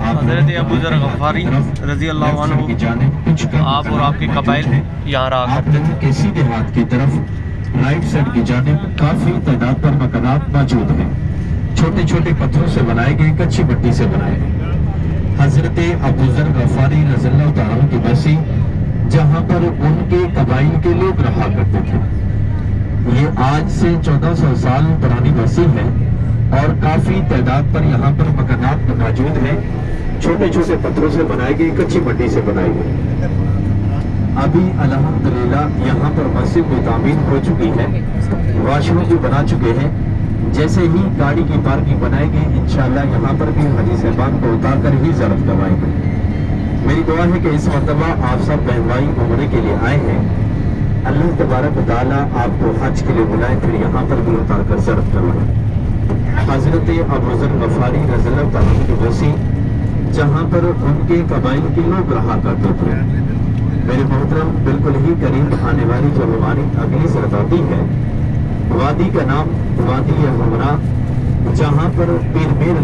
حضرت ابو ذر غفاری رضی اللہ عنہ آپ اور آپ کے قبائل یہاں رہا کرتے تھے۔ کے سیدھے ہاتھ کی طرف رائٹ سائڈ کی جانب کافی تعداد پر مکانات موجود ہیں، چھوٹے چھوٹے پتھروں سے بنائے گئے، کچی مٹی سے بنائے گئے۔ حضرت ابو ذر غفاری رضی اللہ تعالیٰ عنہ کی بستی جہاں پر ان کے قبائل کے لوگ رہا کرتے تھے، یہ آج سے 1400 سال پرانی بستی ہے اور کافی تعداد پر یہاں پر مکانات موجود ہیں، چھوٹے چھوٹے پتھروں سے بنائے گئے، کچی مٹی سے بنائی گئی۔ ابھی الحمدللہ یہاں پر مسجد میں تعمیر ہو چکی ہے، واش روم بھی بنا چکے ہیں۔ جیسے ہی گاڑی کی پارکنگ بنائے گی انشاءاللہ یہاں پر بھی حاجی صاحبان کو اتار کر ہی زیارت کروائیں گے۔ میری دعا ہے کہ اس مرتبہ آپ سب بہن بھائی عمرے کے لیے آئے ہیں، اللہ تبارک و تعالیٰ آپ کو حج کے لیے بلائے، پھر یہاں پر بھی اتار کر زیارت کروائیں۔ حضرت ابو ذر غفاری رضی اللہ تعالیٰ عنہ کی بستی جہاں پر ان کے قبائل کے لوگ رہا کرتے تھے۔ میرے محترم بالکل ہی قریب آنے والی جو ہماری اگلی سڑک آتی ہے، وادی کا نام وادی حمرا، جہاں پر پیر میر